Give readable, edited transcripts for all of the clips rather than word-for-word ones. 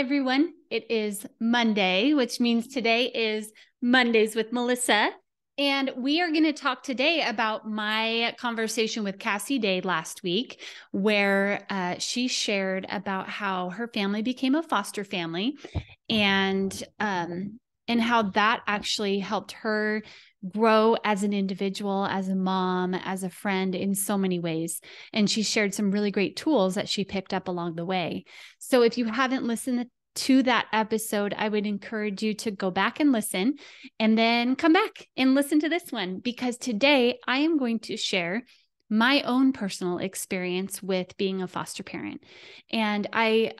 everyone. It is Monday, which means today is Mondays with Melissa. And we are going to talk today about my conversation with Cassie Day last week, where she shared about how her family became a foster family and how that actually helped her grow as an individual, as a mom, as a friend in so many ways. And she shared some really great tools that she picked up along the way. So if you haven't listened to that episode, I would encourage you to go back and listen and then come back and listen to this one, because today I am going to share my own personal experience with being a foster parent. And I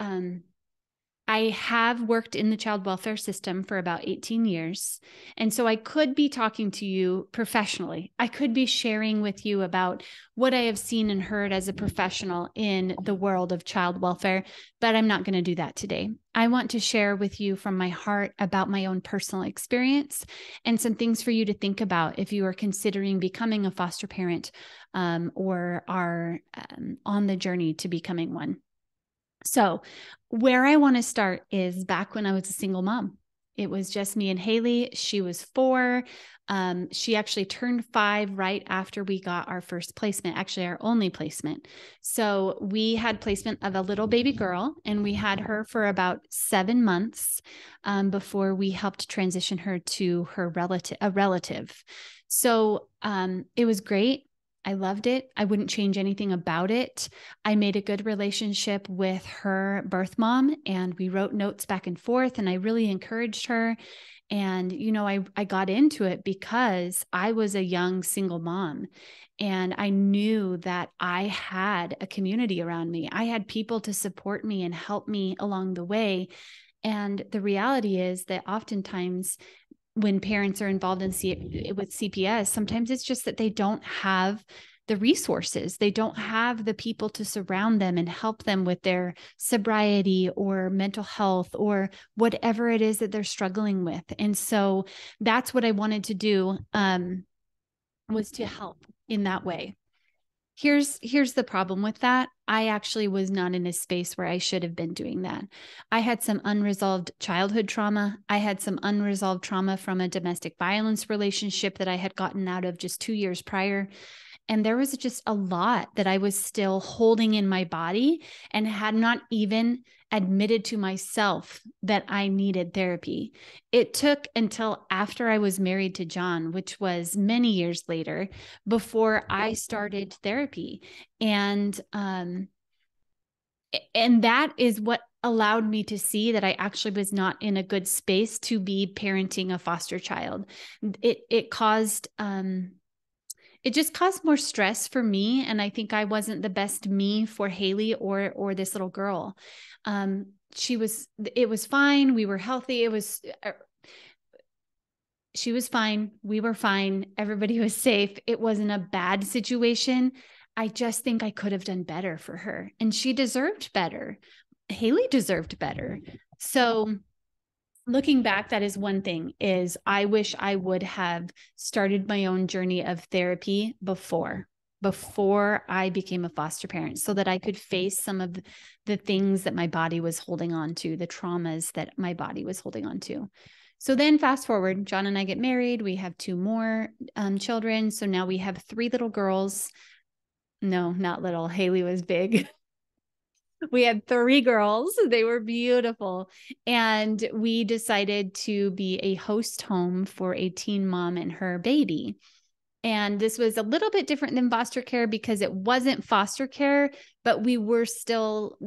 have worked in the child welfare system for about 18 years. And so I could be talking to you professionally. I could be sharing with you about what I have seen and heard as a professional in the world of child welfare, but I'm not going to do that today. I want to share with you from my heart about my own personal experience and some things for you to think about if you are considering becoming a foster parent or are on the journey to becoming one. So where I want to start is back when I was a single mom. It was just me and Haley. She was 4. She actually turned 5 right after we got our first placement, actually our only placement. So we had placement of a little baby girl, and we had her for about 7 months before we helped transition her to a relative. So it was great. I loved it. I wouldn't change anything about it. I made a good relationship with her birth mom, and we wrote notes back and forth, and I really encouraged her. And, I got into it because I was a young single mom, and I knew that I had a community around me. I had people to support me and help me along the way. And the reality is that oftentimes when parents are involved with CPS, sometimes it's just that they don't have the resources. They don't have the people to surround them and help them with their sobriety or mental health or whatever it is that they're struggling with. And so that's what I wanted to do, was to help in that way. Here's the problem with that. I actually was not in a space where I should have been doing that. I had some unresolved childhood trauma. I had some unresolved trauma from a domestic violence relationship that I had gotten out of just 2 years prior. And there was just a lot that I was still holding in my body and had not even admitted to myself that I needed therapy. It took until after I was married to John, which was many years later, before I started therapy. And that is what allowed me to see that I actually was not in a good space to be parenting a foster child. It just caused more stress for me. And I think I wasn't the best me for Haley or this little girl. It was fine. We were healthy. She was fine. We were fine. Everybody was safe. It wasn't a bad situation. I just think I could have done better for her, and she deserved better. Haley deserved better. So looking back, that is one thing, is I wish I would have started my own journey of therapy before I became a foster parent, so that I could face some of the things that my body was holding on to, the traumas that my body was holding on to. So then fast forward, John and I get married. We have 2 more children. So now we have 3 little girls. No, not little. Haley was big. We had 3 girls. They were beautiful. And we decided to be a host home for a teen mom and her baby. And this was a little bit different than foster care because it wasn't foster care, but we were still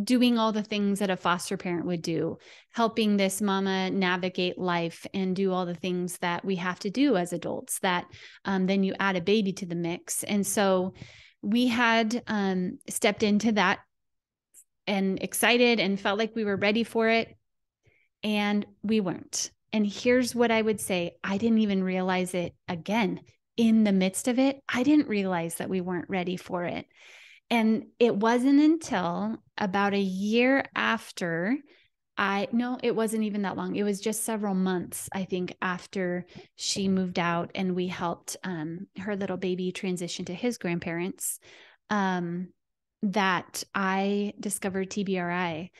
doing all the things that a foster parent would do, helping this mama navigate life and do all the things that we have to do as adults, that then you add a baby to the mix. And so we had stepped into that and excited and felt like we were ready for it. And we weren't. And here's what I would say. I didn't even realize it again. In the midst of it, I didn't realize that we weren't ready for it. And it wasn't until about a year after it wasn't even that long. It was just several months, I think, after she moved out and we helped her little baby transition to his grandparents, that I discovered TBRI.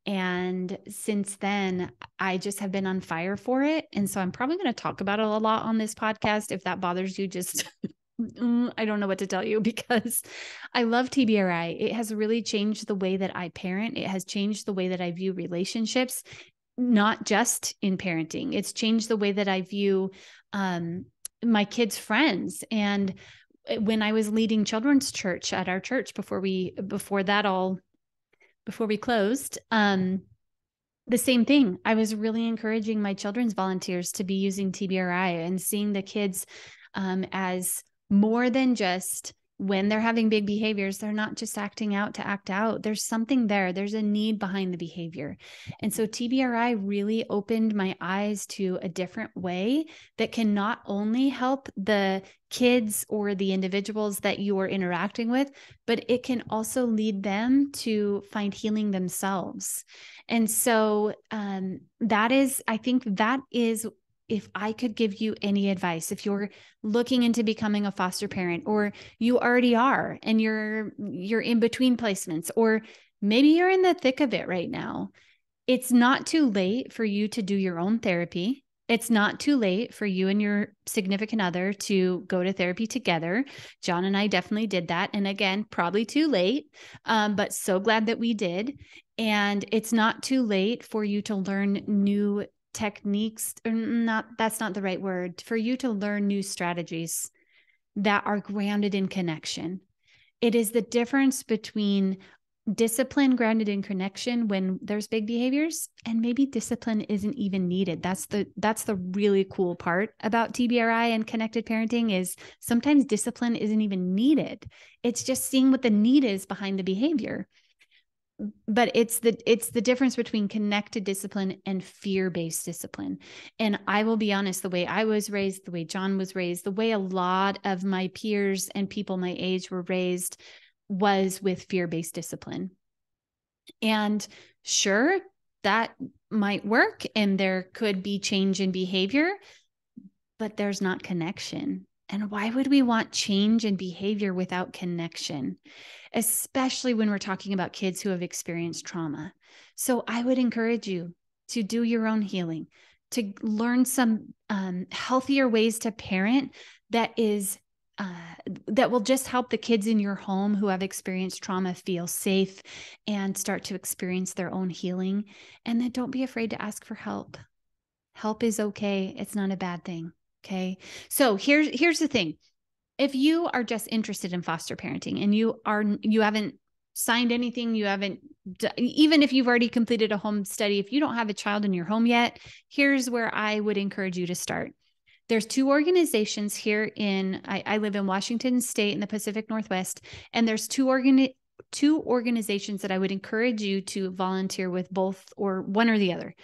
And since then, I just have been on fire for it. And so I'm probably going to talk about it a lot on this podcast. If that bothers you, just I don't know what to tell you, because I love TBRI. It has really changed the way that I parent. It has changed the way that I view relationships, not just in parenting. It's changed the way that I view my kids' friends. And when I was leading children's church at our church before we closed, the same thing. I was really encouraging my children's volunteers to be using TBRI and seeing the kids as more than just when they're having big behaviors, they're not just acting out to act out. There's something there. There's a need behind the behavior. And so TBRI really opened my eyes to a different way that can not only help the kids or the individuals that you are interacting with, but it can also lead them to find healing themselves. And so I think that is, if I could give you any advice, if you're looking into becoming a foster parent, or you already are and you're in between placements, or maybe you're in the thick of it right now, it's not too late for you to do your own therapy. It's not too late for you and your significant other to go to therapy together. John and I definitely did that. And again, probably too late, but so glad that we did. And it's not too late for you to learn new techniques, or that's not the right word, for you to learn new strategies that are grounded in connection. It is the difference between discipline grounded in connection when there's big behaviors, and maybe discipline isn't even needed. That's the really cool part about TBRI and connected parenting, is sometimes discipline isn't even needed. It's just seeing what the need is behind the behavior. But it's the difference between connected discipline and fear-based discipline. And I will be honest, the way I was raised, the way John was raised, the way a lot of my peers and people my age were raised was with fear-based discipline. And sure, that might work and there could be change in behavior, but there's not connection. And why would we want change in behavior without connection? Especially when we're talking about kids who have experienced trauma. So I would encourage you to do your own healing, to learn some healthier ways to parent that will just help the kids in your home who have experienced trauma feel safe and start to experience their own healing. And then don't be afraid to ask for help. Help is okay. It's not a bad thing. Okay. So here's the thing. If you are just interested in foster parenting and you haven't signed anything, even if you've already completed a home study, if you don't have a child in your home yet, here's where I would encourage you to start. There's two organizations here I live in Washington State in the Pacific Northwest, and there's two organizations that I would encourage you to volunteer with, both or one or the other.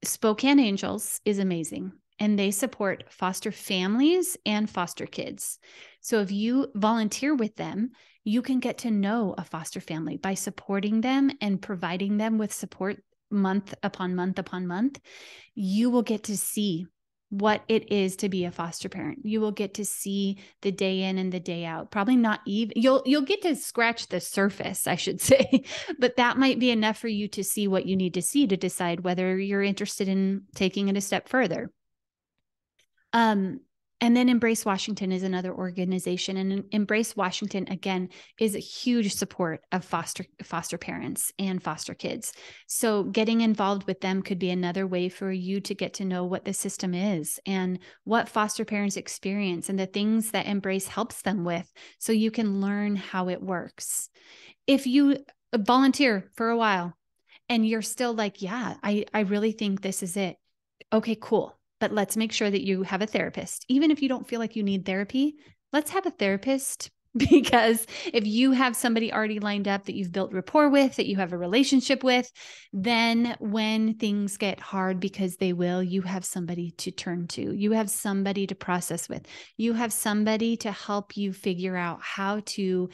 Spokane Angels is amazing, and they support foster families and foster kids. So if you volunteer with them, you can get to know a foster family by supporting them and providing them with support month upon month upon month. You will get to see what it is to be a foster parent. You will get to see the day in and the day out. Probably not even, you'll get to scratch the surface, I should say, but that might be enough for you to see what you need to see to decide whether you're interested in taking it a step further. And then Embrace Washington is another organization, and Embrace Washington, again, is a huge support of foster parents and foster kids. So getting involved with them could be another way for you to get to know what the system is and what foster parents experience and the things that Embrace helps them with, so you can learn how it works. If you volunteer for a while and you're still like, yeah, I really think this is it. Okay, cool. But let's make sure that you have a therapist. Even if you don't feel like you need therapy, let's have a therapist, because if you have somebody already lined up that you've built rapport with, that you have a relationship with, then when things get hard, because they will, you have somebody to turn to. You have somebody to process with. You have somebody to help you figure out how to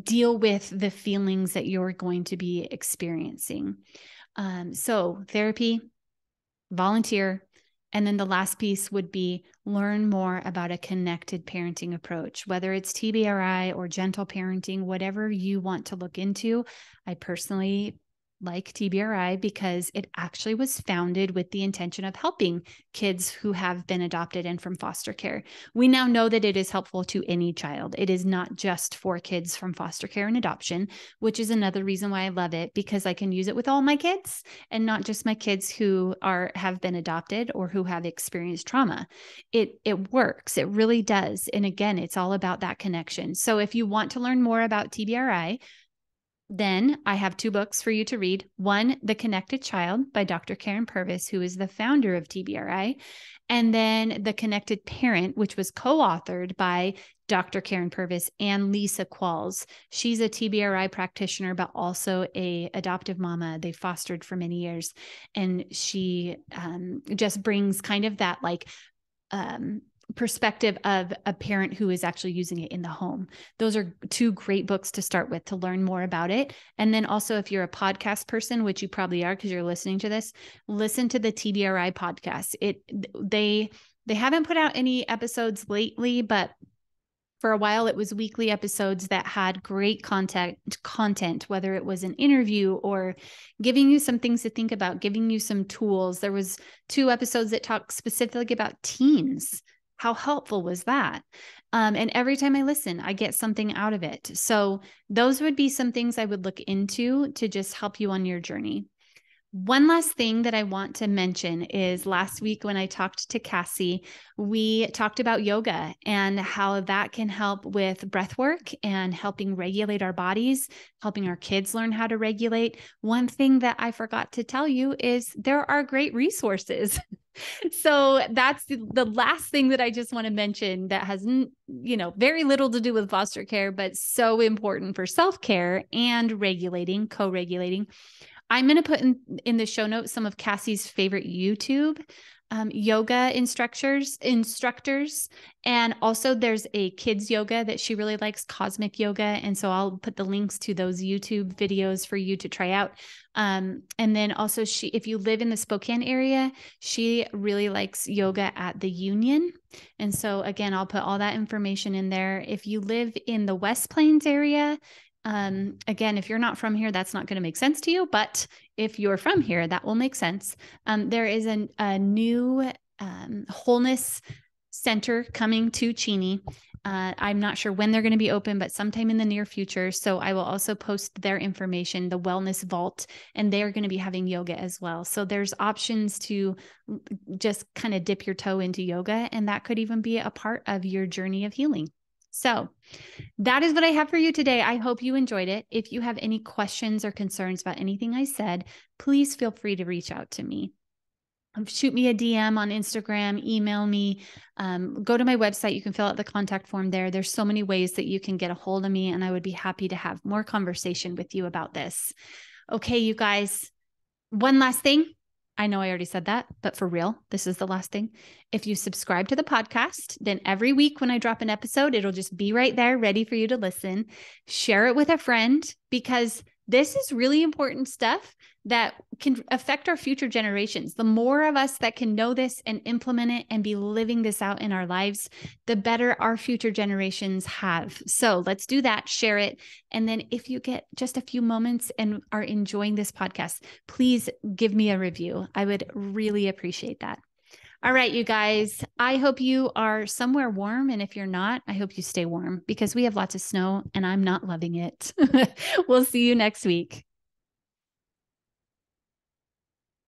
deal with the feelings that you're going to be experiencing. So therapy, volunteer, And then the last piece would be learn more about a connected parenting approach, whether it's TBRI or gentle parenting, whatever you want to look into. I personally like TBRI because it actually was founded with the intention of helping kids who have been adopted and from foster care. We now know that it is helpful to any child. It is not just for kids from foster care and adoption, which is another reason why I love it, because I can use it with all my kids and not just my kids who have been adopted or who have experienced trauma. It works. It really does. And again, it's all about that connection. So if you want to learn more about TBRI, then I have 2 books for you to read. One, The Connected Child by Dr. Karyn Purvis, who is the founder of TBRI. And then The Connected Parent, which was co-authored by Dr. Karyn Purvis and Lisa Qualls. She's a TBRI practitioner, but also a adoptive mama. They fostered for many years. And she just brings kind of that perspective of a parent who is actually using it in the home. Those are 2 great books to start with to learn more about it. And then also, if you're a podcast person, which you probably are because you're listening to this, listen to the TBRI podcast. They haven't put out any episodes lately, but for a while it was weekly episodes that had great content, whether it was an interview or giving you some things to think about, giving you some tools. There was 2 episodes that talk specifically about teens. How helpful was that? And every time I listen, I get something out of it. So those would be some things I would look into to just help you on your journey. One last thing that I want to mention is last week when I talked to Cassie, we talked about yoga and how that can help with breath work and helping regulate our bodies, helping our kids learn how to regulate. One thing that I forgot to tell you is there are great resources. So that's the last thing that I just want to mention that has, very little to do with foster care, but so important for self-care and co-regulating. I'm going to put in the show notes some of Cassie's favorite YouTube yoga instructors. And also there's a kids yoga that she really likes, Cosmic Yoga. And so I'll put the links to those YouTube videos for you to try out. And then also if you live in the Spokane area, she really likes yoga at the Union. And so again, I'll put all that information in there. If you live in the West Plains area, again, if you're not from here, that's not going to make sense to you, but if you're from here, that will make sense. There is a new wholeness center coming to Cheney. I'm not sure when they're going to be open, but sometime in the near future. So I will also post their information, the Wellness Vault, and they're going to be having yoga as well. So there's options to just kind of dip your toe into yoga, and that could even be a part of your journey of healing. So that is what I have for you today. I hope you enjoyed it. If you have any questions or concerns about anything I said, please feel free to reach out to me. Shoot me a DM on Instagram, email me, go to my website. You can fill out the contact form there. There's so many ways that you can get a hold of me, and I would be happy to have more conversation with you about this. Okay, you guys, one last thing. I know I already said that, but for real, this is the last thing. If you subscribe to the podcast, then every week when I drop an episode, it'll just be right there ready for you to listen. Share it with a friend, because this is really important stuff that can affect our future generations. The more of us that can know this and implement it and be living this out in our lives, the better our future generations have. So let's do that, share it. And then if you get just a few moments and are enjoying this podcast, please give me a review. I would really appreciate that. All right, you guys, I hope you are somewhere warm. And if you're not, I hope you stay warm, because we have lots of snow and I'm not loving it. We'll see you next week.